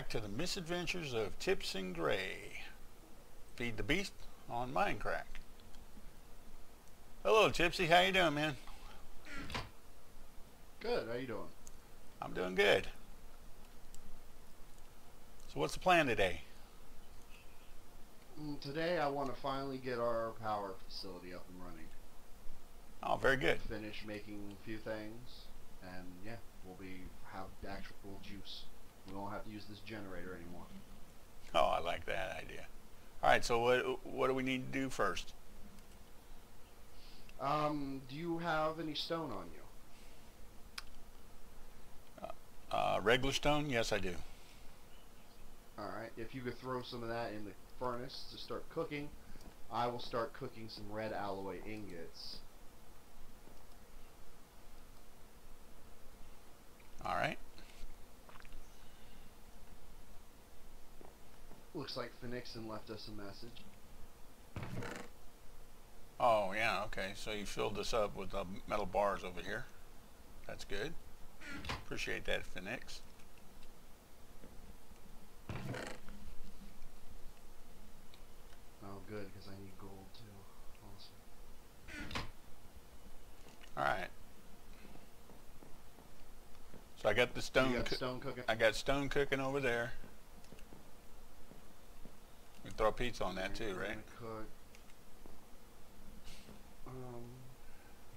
back to the misadventures of Tips and Gray. Feed the Beast on Mindcrack. Hello, Tipsy. How you doing, man? Good. How you doing? I'm doing good. So what's the plan today? Today I want to finally get our power facility up and running. Oh, very good. Finish making a few things, and yeah, we'll have actual juice. We won't have to use this generator anymore. Oh, I like that idea. All right, so what do we need to do first? Do you have any stone on you? Regular stone? Yes, I do. Alright, if you could throw some of that in the furnace to start cooking, I will start cooking some red alloy ingots. All right. Looks like Phoenixon left us a message. Oh, yeah, okay. So you filled this up with the metal bars over here. That's good. Appreciate that, Phoenix. Oh, good, because I need gold too. Awesome. All right. So I got the stone. You got stone cooking? I got stone cooking over there. We can throw pizza on that too, right? Cook. I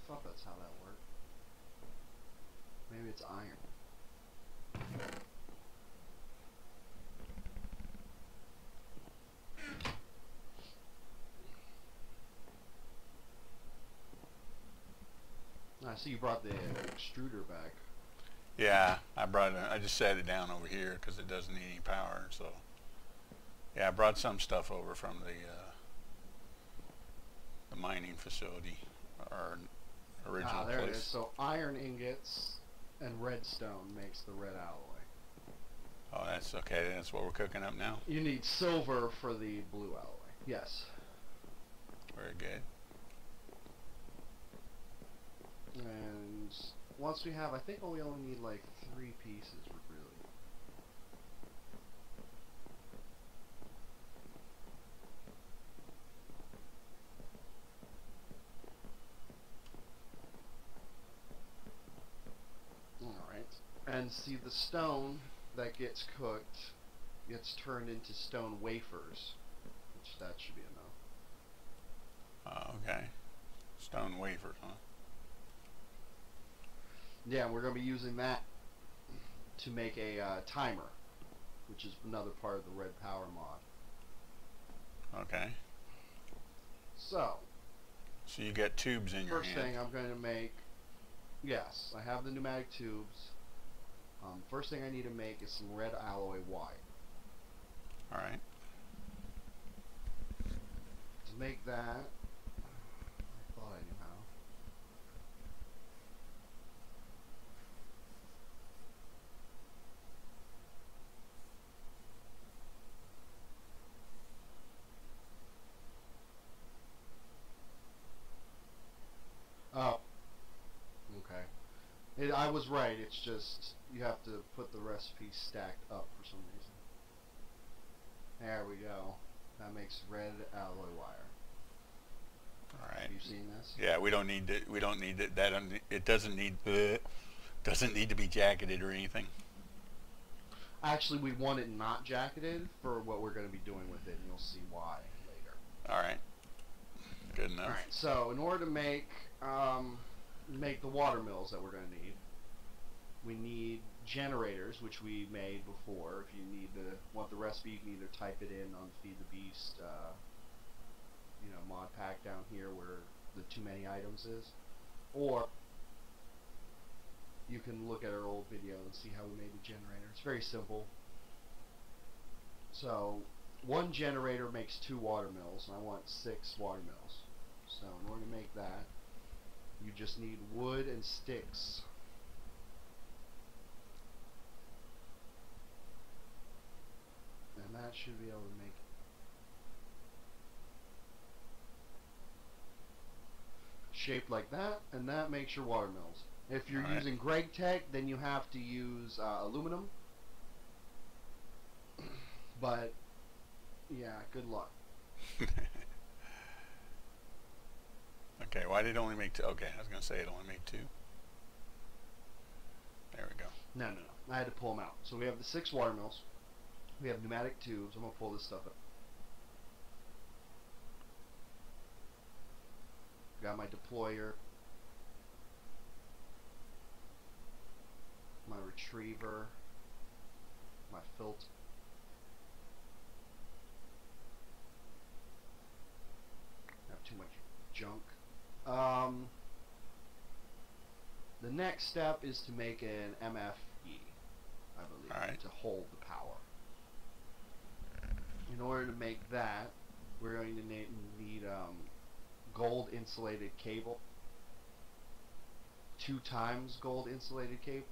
thought that's how that worked. Maybe it's iron. I see you brought the extruder back. Yeah, I just set it down over here because it doesn't need any power. So yeah, I brought some stuff over from the mining facility, our original there place. it is. So iron ingots and redstone makes the red alloy. Oh, that's okay. That's what we're cooking up now. You need silver for the blue alloy. Yes. Very good. And once we have, I think we only need like 3 pieces, really. Alright. And see, the stone that gets cooked gets turned into stone wafers, which that should be enough. Okay. Stone wafers, huh? Yeah, we're going to be using that to make a timer, which is another part of the red power mod. Okay. So you got tubes in your hand. first thing I'm going to make, yes, I have the pneumatic tubes. First thing I need to make is some red alloy wire. All right. To make that, I thought I knew how. Oh, okay. I was right. It's just you have to put the recipe stacked up for some reason. There we go. That makes red alloy wire. All right. Have you seen this? Yeah, we don't need it. We don't need it. It doesn't need to be jacketed or anything. Actually, we want it not jacketed for what we're going to be doing with it, and you'll see why later. All right. Good enough. All right. So in order to make the water mills that we're going to need, we need generators, which we made before. If you want the recipe, you can either type it in on Feed the Beast, mod pack down here where the too many items is, or you can look at our old video and see how we made the generator. It's very simple. So one generator makes 2 water mills, and I want 6 water mills. So in order to make that, you just need wood and sticks. And that should be able to make shaped like that, and that makes your water mills. If you're using Greg Tech, then you have to use aluminum. But yeah, good luck. Okay, why did it only make two? Okay, I was going to say it only made two. There we go. No, no, no. I had to pull them out. So we have the 6 water mills. We have pneumatic tubes. I'm going to pull this stuff up. Got my deployer. My retriever. My filter. I have too much junk. The next step is to make an MFE, I believe, All right. to hold the power. In order to make that, we're going to need gold insulated cable. 2 times gold insulated cable.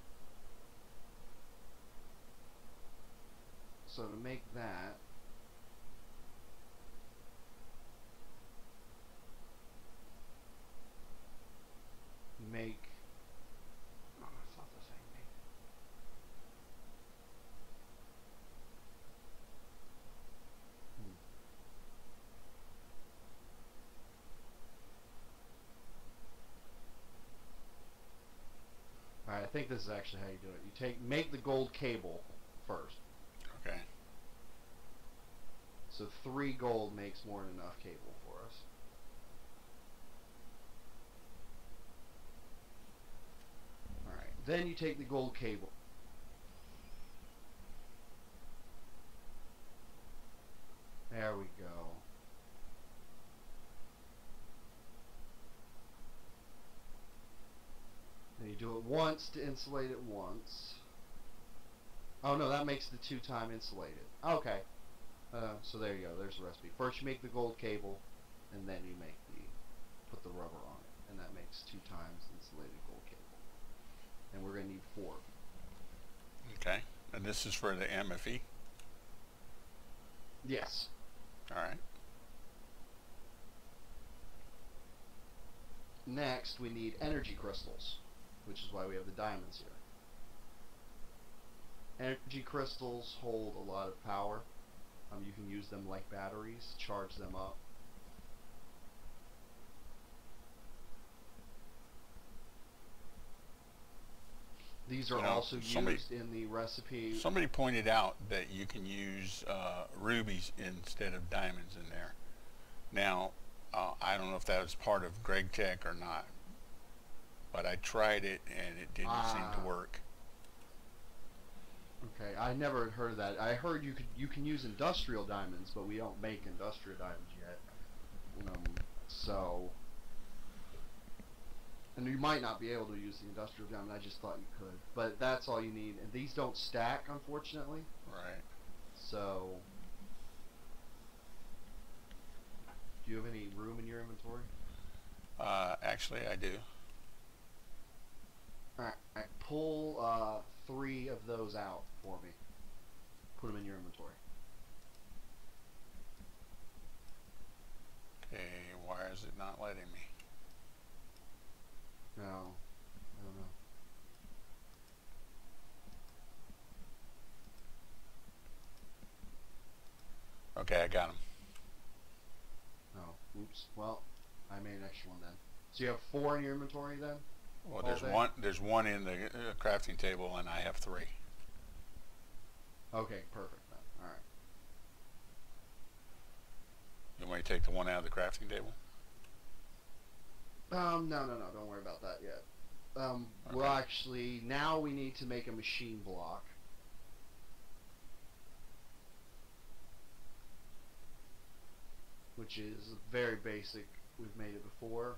So to make that, make, oh, that's not the same thing. Alright, I think this is actually how you do it. You make the gold cable first. Okay. So 3 gold makes more than enough cable for us. Alright, then you take the gold cable. There we go. And you do it once to insulate it once. Oh no, that makes the 2-time insulated. Okay. So there you go. There's the recipe. First you make the gold cable, and then you put the rubber on it, and that makes 2 times insulated gold cable. And we're gonna need 4. Okay. And this is for the MFE? Yes. All right. Next, we need energy crystals, which is why we have the diamonds here. Energy crystals hold a lot of power. You can use them like batteries, charge them up. These are also used in the recipe. Somebody pointed out that you can use rubies instead of diamonds in there. Now, I don't know if that was part of Greg Tech or not, but I tried it and it didn't seem to work. Okay, I never had heard of that. I heard you can use industrial diamonds, but we don't make industrial diamonds yet. So, and you might not be able to use the industrial diamond. I just thought you could, but that's all you need. And these don't stack, unfortunately. Right. So, do you have any room in your inventory? Actually, I do. Alright, pull 3 of those out for me. Put them in your inventory. Okay, why is it not letting me? No, I don't know. Okay, I got them. Oh, oops. Well, I made an extra one then. So you have 4 in your inventory then? Well, there's one in the crafting table, and I have 3. Okay, perfect then. All right. You want me to take the one out of the crafting table? No, don't worry about that yet. Okay. Well, actually, now we need to make a machine block. Which is very basic. We've made it before.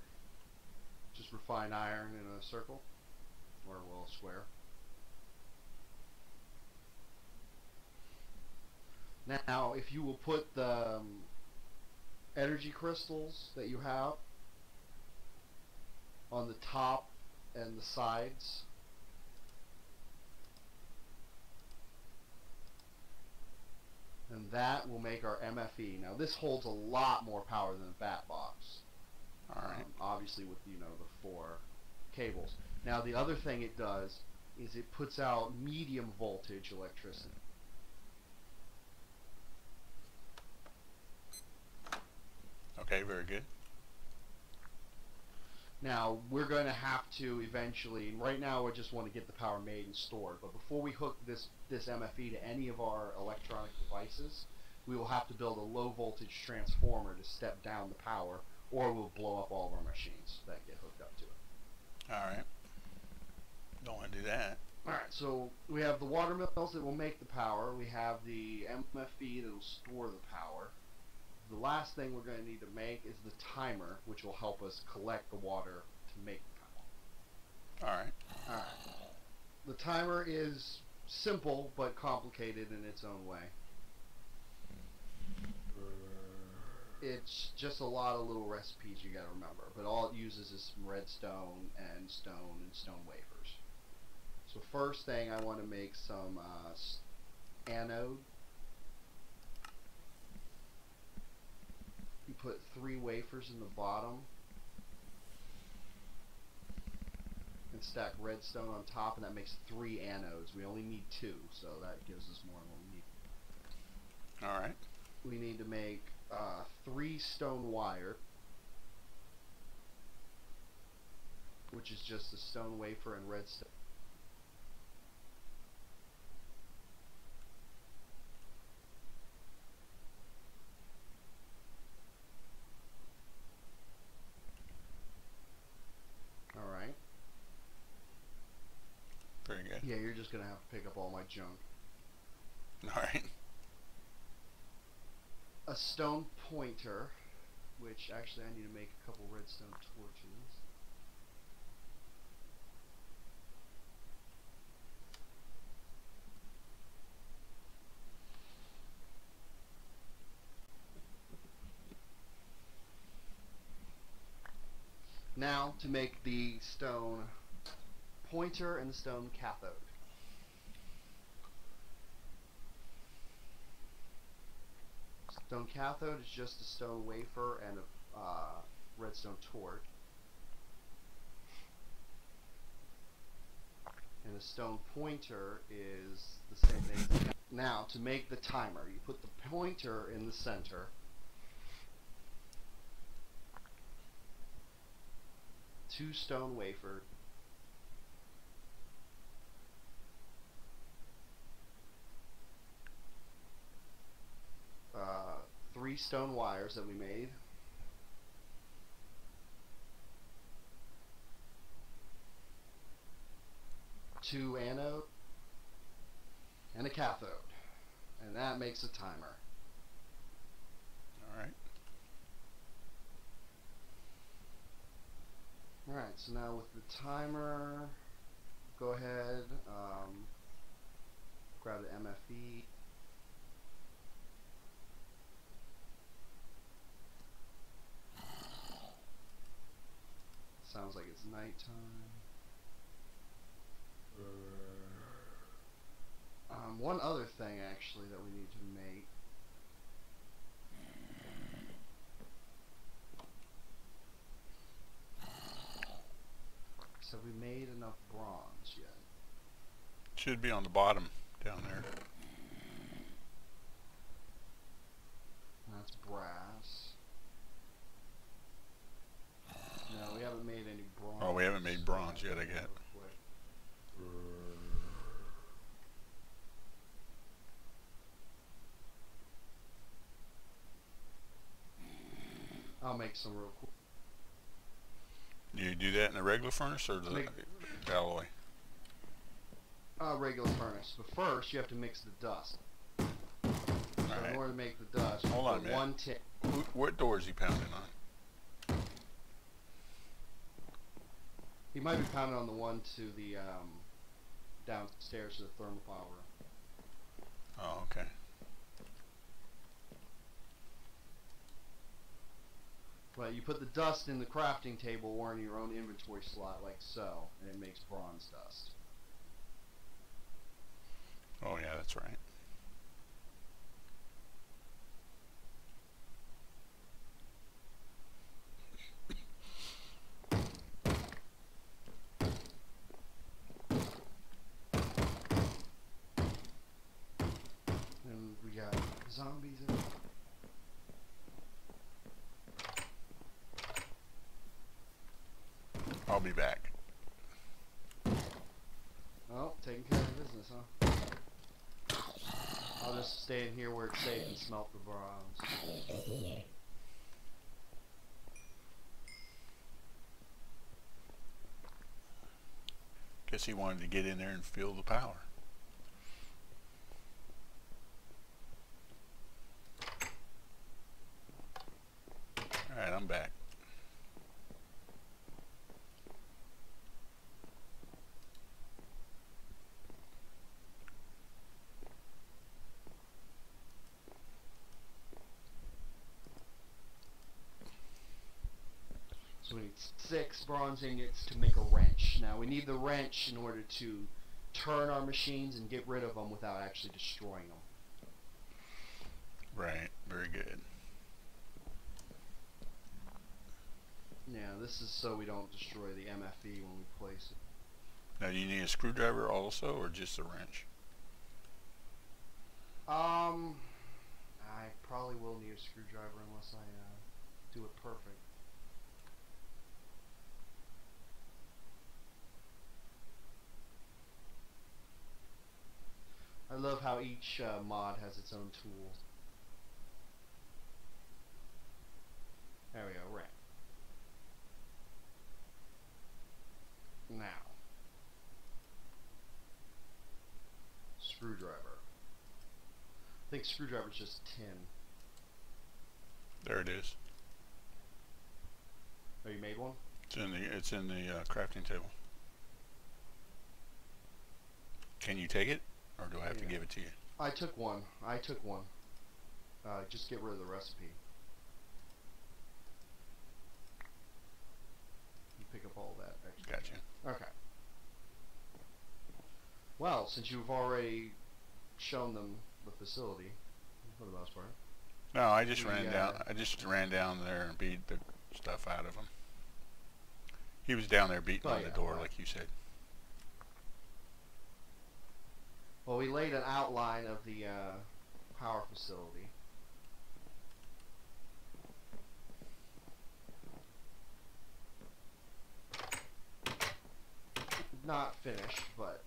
Just refined iron in a circle, or well, a square. Now, if you will put the energy crystals that you have on the top and the sides, and that will make our MFE. Now, this holds a lot more power than a bat box. All right. Obviously with, the 4 cables. Now the other thing it does is it puts out medium voltage electricity. good. Now, we're going to have to eventually, right now we just want to get the power made and stored, but before we hook this MFE to any of our electronic devices, we will have to build a low voltage transformer to step down the power, or we'll blow up all of our machines that get hooked up to it. Alright. Don't want to do that. Alright, so we have the water mills that will make the power, we have the MFE that will store the power. The last thing we're going to need to make is the timer, which will help us collect the water to make the power. Alright. Alright. The timer is simple but complicated in its own way. It's just a lot of little recipes you gotta remember, but all it uses is some redstone and stone wafers. So first thing, I want to make some anode. You put 3 wafers in the bottom and stack redstone on top, and that makes 3 anodes. We only need 2, so that gives us more than what we need. Alright. We need to make 3 stone wire, which is just a stone wafer and redstone. Alright. Very good. Yeah, you're just going to have to pick up all my junk. Alright. A stone pointer, which actually I need to make a couple redstone torches. Now to make the stone pointer and the stone cathode. Stone cathode is just a stone wafer and a redstone torch. And a stone pointer is the same thing. Now, to make the timer, you put the pointer in the center. Two stone wafers. Three stone wires that we made. Two anode and a cathode, and that makes a timer. Alright. Alright, so now with the timer, go ahead, grab the MFE. Sounds like it's nighttime. One other thing actually that we need to make. So we made enough bronze yet? Should be on the bottom down there. That's brass. No, we haven't made any bronze. Oh, we haven't made bronze yet, I get. I'll make some real quick. Do you do that in a regular furnace or the alloy? Regular furnace. But first, you have to mix the dust. So in order to make the dust, hold on a minute. One tick. What door is he pounding on? He might be pounding on the one to the downstairs to the thermopile room. Oh, okay. But you put the dust in the crafting table or in your own inventory slot like so, and it makes bronze dust. Oh yeah, that's right. And we got zombies in. I'll be back. Oh, taking care of business, huh? I'll just stay in here where it's safe and smelt the bronze. Guess he wanted to get in there and feel the power. Alright, I'm back. So we need 6 bronze ingots to make a wrench. Now we need the wrench in order to turn our machines and get rid of them without actually destroying them. Right, very good. Yeah, this is so we don't destroy the MFE when we place it. Now, do you need a screwdriver also, or just a wrench? I probably will need a screwdriver unless I do it perfect. I love how each mod has its own tool. There we go, right. Now, screwdriver. I think screwdriver's just tin. There it is. Oh, you made one? It's in the crafting table. Can you take it, or do I have to give it to you? I took one. Just get rid of the recipe. You pick up all that extra. Gotcha. Okay. Well, since you've already shown them the facility, for the most part. No, I just ran down. I just ran down there and beat the stuff out of him. He was down there beating on the door, like you said. Well, we laid an outline of the power facility. Not finished, but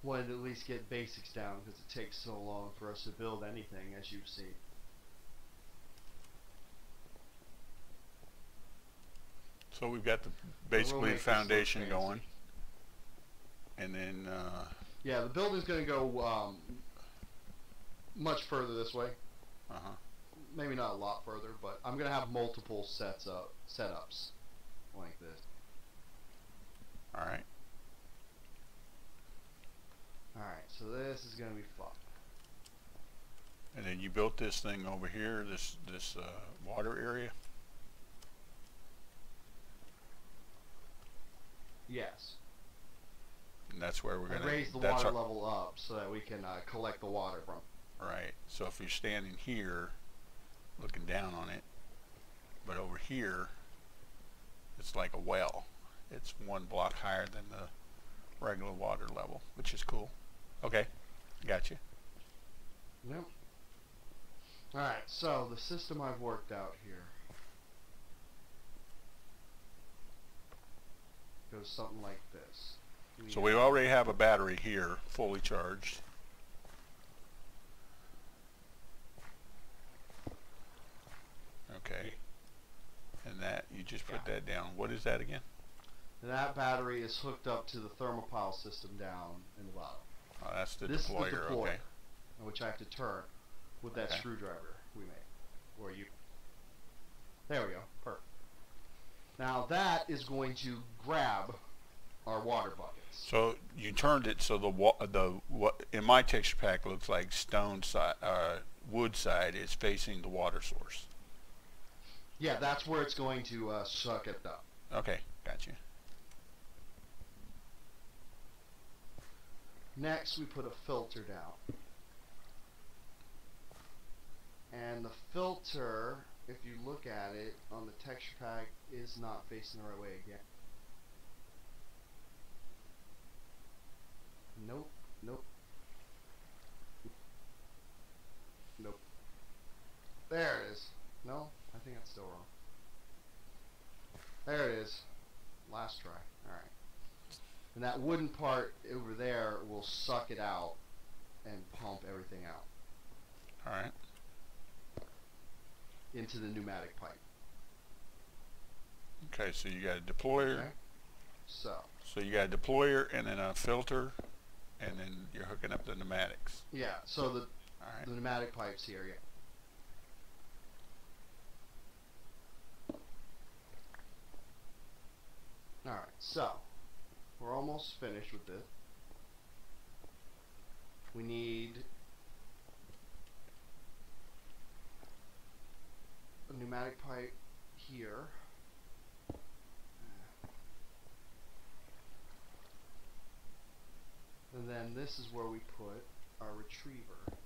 wanted to at least get basics down because it takes so long for us to build anything, as you've seen. So we've got basically the foundation going, and then yeah, the building's going to go much further this way. Maybe not a lot further, but I'm going to have multiple setups like this. All right. Alright, so this is going to be fun. And then you built this thing over here, this water area? Yes. And that's where we're going to raise the water level up so that we can collect the water from. Right. So if you're standing here, looking down on it, but over here, it's like a well. It's 1 block higher than the regular water level, which is cool. Okay, got you. Yep. Alright, so the system I've worked out here goes something like this. So we already have a battery here, fully charged. Okay. And that, you just put that down. What is that again? And that battery is hooked up to the thermopile system down in the bottom. Oh, that's the This deployer, is the deployer, okay. which I have to turn with that screwdriver we made. Or you. There we go. Perfect. Now that is going to grab our water buckets. So you turned it so what in my texture pack looks like stone side, wood side is facing the water source. Yeah, that's where it's going to suck it up. Okay, gotcha. Next, we put a filter down. And the filter, if you look at it on the texture pack, is not facing the right way again. Nope, nope. Nope. There it is. No, I think that's still wrong. There it is. Last try. Alright. And that wooden part over there will suck it out and pump everything out. Alright. Into the pneumatic pipe. Okay, so you got a deployer. Okay. So you got a deployer and then a filter, and then you're hooking up the pneumatics. Yeah, so the Alright. the pneumatic pipes here, yeah. Alright, so we're almost finished with this. We need a pneumatic pipe here. And then this is where we put our retriever.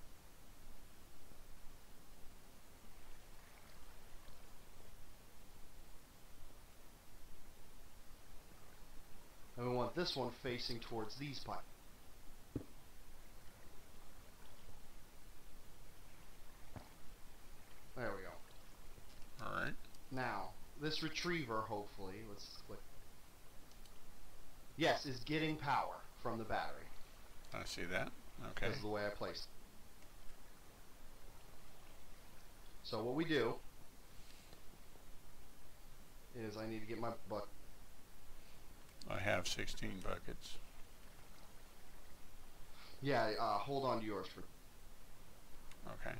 And we want this one facing towards these pipes. There we go. Alright. Now, this retriever, hopefully, let's click. Yes, is getting power from the battery. I see that. Okay. This is the way I placed it. So what we do is I need to get my bucket. I have 16 buckets. Yeah, hold on to yours for. Okay.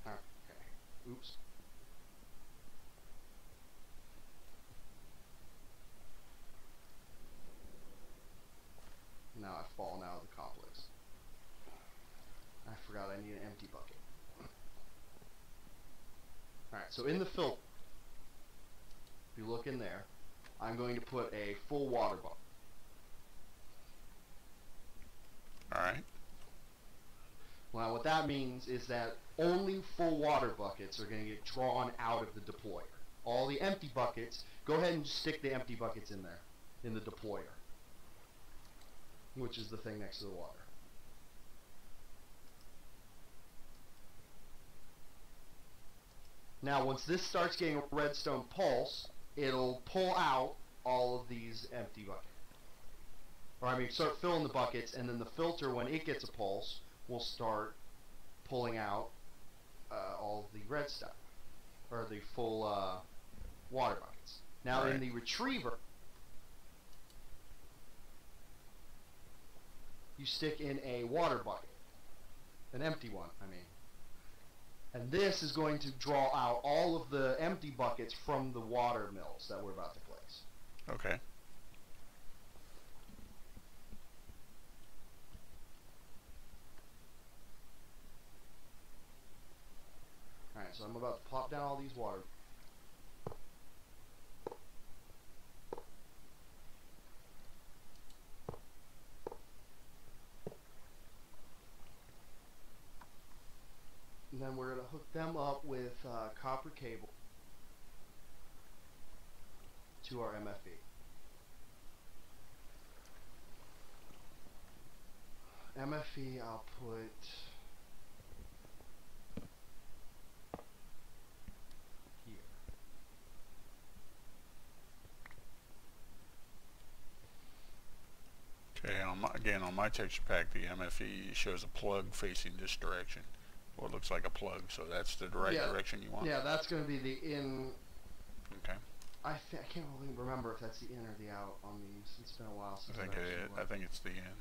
Okay. Oops. Now I've fallen out of the complex. I forgot I need an empty bucket. Alright, so in the filter, if you look in there, I'm going to put a full water bucket. Alright. Well, what that means is that only full water buckets are going to get drawn out of the deployer. All the empty buckets, go ahead and just stick the empty buckets in there, in the deployer, which is the thing next to the water. Now, once this starts getting a redstone pulse, it'll pull out all of these empty buckets. Or I mean, start filling the buckets, and then the filter, when it gets a pulse, will start pulling out all of the red stuff, or the full water buckets. Now, Right. in the retriever, you stick in a water bucket, an empty one, I mean. And this is going to draw out all of the empty buckets from the water mills that we're about to place. Okay. Alright, so I'm about to plop down all these water. And then we're going to hook them up with copper cable to our MFE. MFE I'll put here. Okay, again, on my texture pack, the MFE shows a plug facing this direction. Well, it looks like a plug, so that's the right direction you want? Yeah, that's going to be the in. Okay. I can't really remember if that's the in or the out on these. It's been a while since I think it's the in.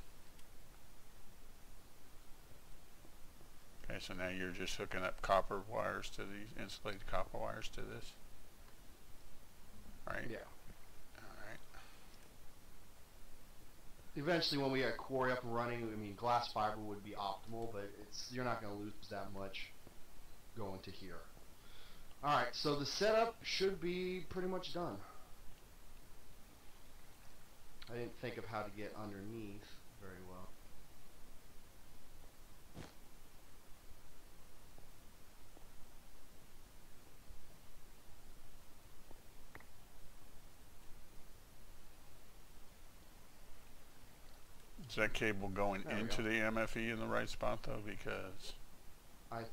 Okay, so now you're just hooking up copper wires to these, insulated copper wires to this. Right? Yeah. Alright. Eventually, when we get a quarry up and running, I mean, glass fiber would be optimal, but you're not going to lose that much going to here. Alright, so the setup should be pretty much done. I didn't think of how to get underneath very well. Is that cable going There we into go. the MFE in the right spot though? Because I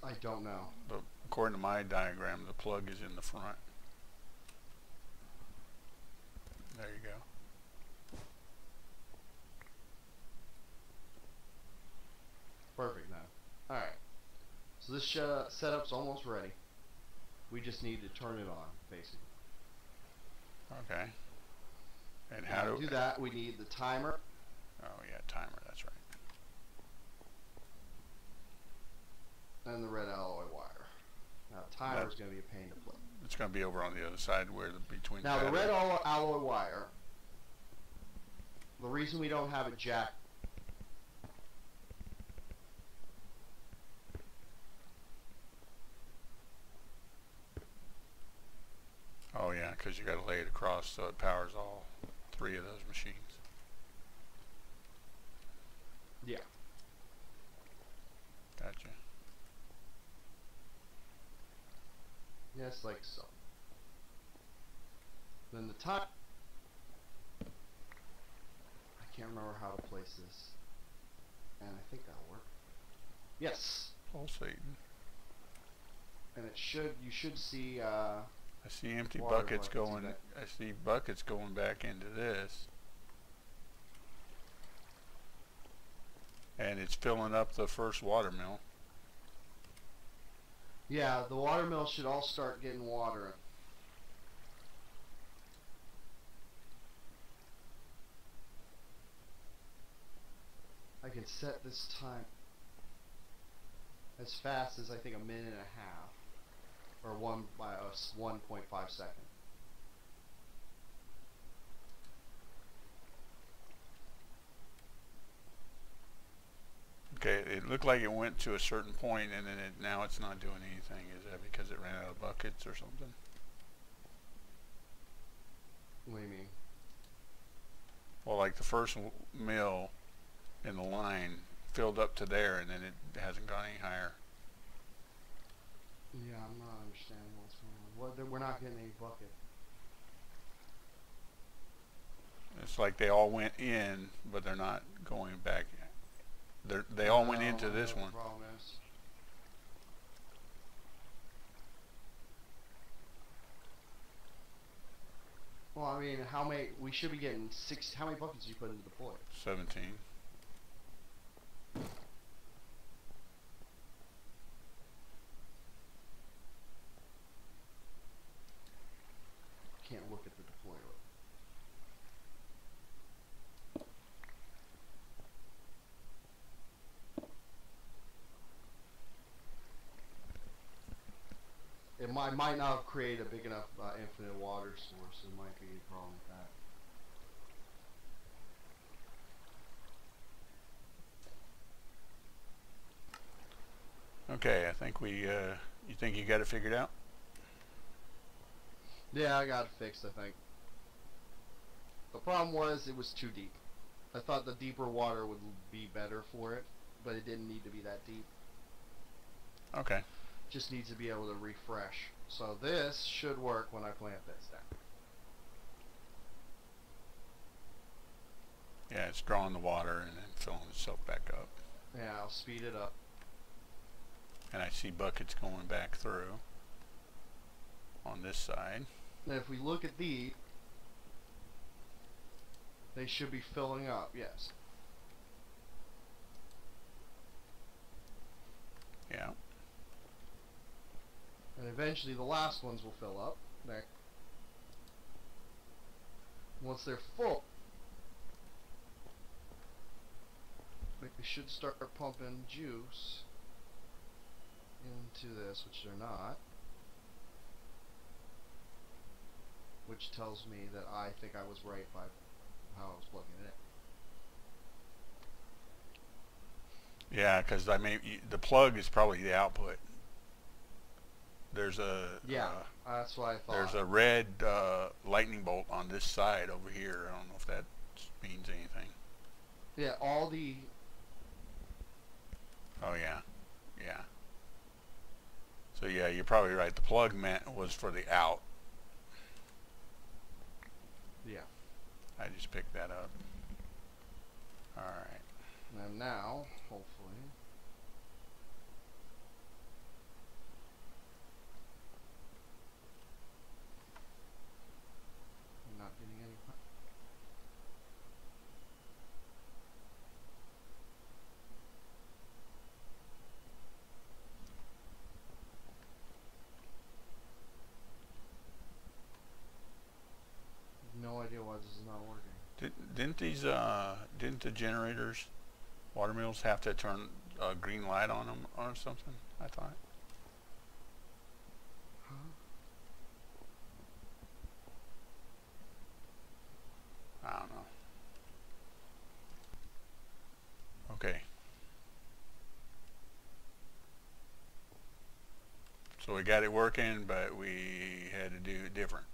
I don't know. But according to my diagram, the plug is in the front. There you go. Perfect now. Alright. So this setup's almost ready. We just need to turn it on, basically. Okay. And how to do that, we need the timer. Oh yeah, timer, that's right. And the red alloy wire. Now the timer is going to be a pain to play. It's going to be over on the other side where the between. Now the red alloy wire. The reason we don't have it jacked. Oh yeah, because you got to lay it across so it powers all three of those machines. Yeah. Gotcha. Yes, like so. Then the time. I can't remember how to place this. And I think that'll work. Yes. Pulsating. And it should. You should see. I see empty water buckets going. that. I see buckets going back into this, and it's filling up the first water mill. Yeah, the water mill should all start getting water. I can set this time as fast as I think a minute and a half, or 1.5 seconds. Okay, it looked like it went to a certain point, and then now it's not doing anything. Is that because it ran out of buckets or something? What do you mean? Well, like the first mill in the line filled up to there, and then it hasn't gone any higher. Yeah, I'm not understanding what's going on. Well, we're not getting any bucket. It's like they all went in, but they're not going back. They all went into this one. Problem is. Well, I mean, how many? We should be getting 6. How many buckets did you put into the deploy? 17. Can't look at the deploy. It might not have created a big enough infinite water source. There might be a problem with that. Okay, I think we. You think you got it figured out? Yeah, I got it fixed, I think. The problem was it was too deep. I thought the deeper water would be better for it, but it didn't need to be that deep. Okay. Just needs to be able to refresh. So this should work when I plant this down. Yeah, it's drawing the water and then filling itself back up. Yeah, I'll speed it up. And I see buckets going back through on this side. And if we look at these, they should be filling up, yes. Yeah. And eventually the last ones will fill up. There. Once they're full, they should start pumping juice into this, which they're not. Which tells me that I think I was right by how I was plugging it in. Yeah, because I mean, the plug is probably the output. There's a that's what I thought. There's a red lightning bolt on this side over here. I don't know if that means anything. Yeah, all the. Oh yeah, yeah. So yeah, you're probably right. The plug was for the out. Yeah. I just picked that up. All right. And now, hopefully. didn't the generators, water mills, have to turn a green light on them or something? I thought. I don't know. Okay. So we got it working, but we had to do it different.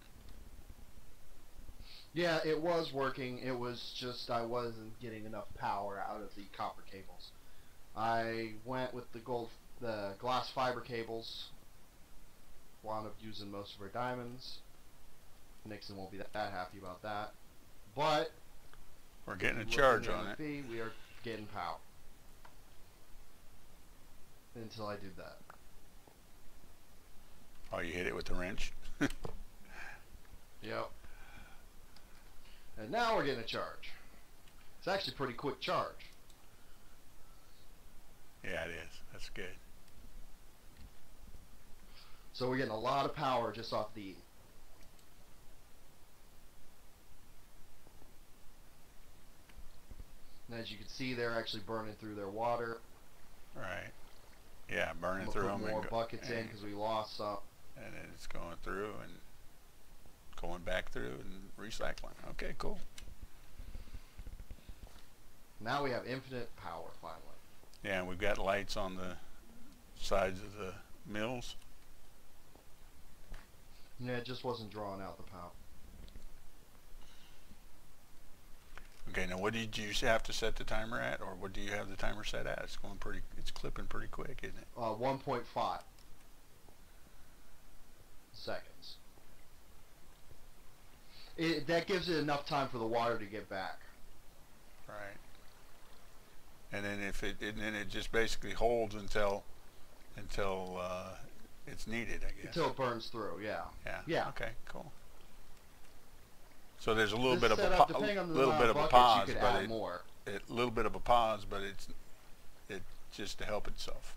Yeah, it was working. It was just I wasn't getting enough power out of the copper cables. I went with the glass fiber cables. Wound up using most of our diamonds. Nixon won't be that happy about that. But we're getting a charge on it. We are getting power. Until I do that. Oh, you hit it with the wrench? Yep. And now we're getting a charge. It's actually a pretty quick charge. Yeah, it is. That's good. So we're getting a lot of power just off the E. And as you can see, they're actually burning through their water. Right. Yeah, burning through them. Put more buckets in because we lost some. And then it's going through and going back through and recycling. Okay, cool. Now we have infinite power finally. Yeah, and we've got lights on the sides of the mills. Yeah, it just wasn't drawing out the power. Okay, now what did you have to set the timer at, or what do you have the timer set at? It's going pretty. It's clipping pretty quick, isn't it? 1.5 seconds. That gives it enough time for the water to get back. Right. And then then it just basically holds until it's needed, I guess. Until it burns through, yeah. Yeah. Yeah. Okay. Cool. So there's a little This bit of setup, a depending on the little bit of a buckets, pause, you could but add more. a little bit of a pause, but it's just to help itself.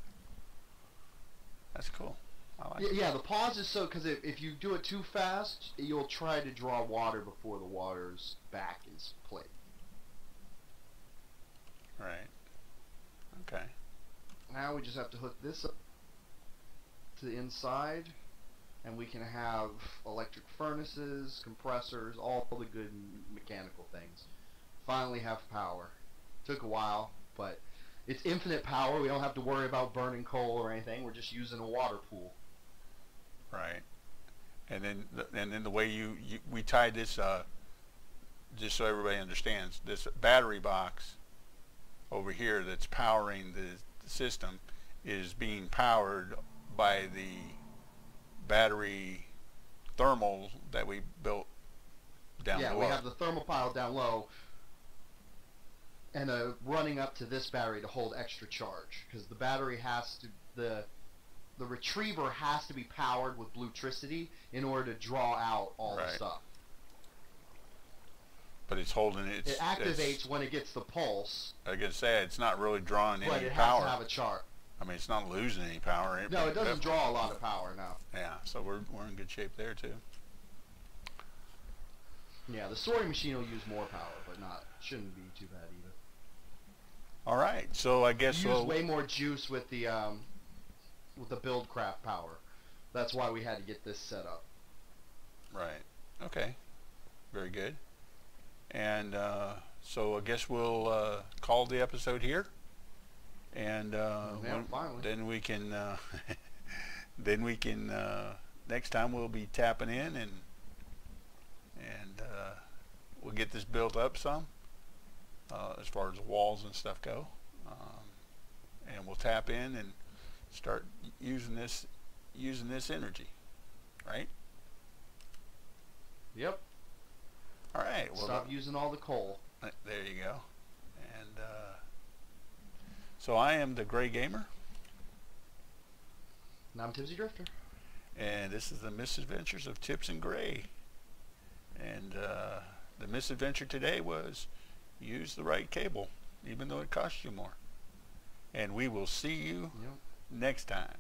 That's cool. I like it. Yeah, the pause is so because if you do it too fast, you'll try to draw water before the water's back is played. Right. Okay. Now we just have to hook this up to the inside, and we can have electric furnaces, compressors, all the good mechanical things. Finally have power. Took a while, but it's infinite power. We don't have to worry about burning coal or anything. We're just using a water pool. Right. And then the way we tied this, just so everybody understands, this battery box over here that's powering the system is being powered by the battery thermals that we built down below. Yeah, we have the thermal pile down low and running up to this battery to hold extra charge, because the battery has to, the retriever has to be powered with bluetricity in order to draw out all the stuff. But it's holding it. It activates when it gets the pulse. I was gonna say it's not really drawing any power. But it has to have a chart. I mean, it's not losing any power. No, it doesn't draw a lot of power now. Yeah, so we're in good shape there too. Yeah, the sorting machine will use more power, but shouldn't be too bad either. All right, so I guess we use way more juice with the Buildcraft power. That's why we had to get this set up. Right. Okay. Very good. And so I guess we'll call the episode here. And then we can next time we'll be tapping in and we'll get this built up some as far as the walls and stuff go, and we'll tap in and start using this energy, right? Yep. All right. Well, stop using all the coal. There you go. And so I am the Gray Gamer. And I'm Tipsy Drifter. And this is the Misadventures of Tips and Gray. And the misadventure today was use the right cable, even though it costs you more. And we will see you next time.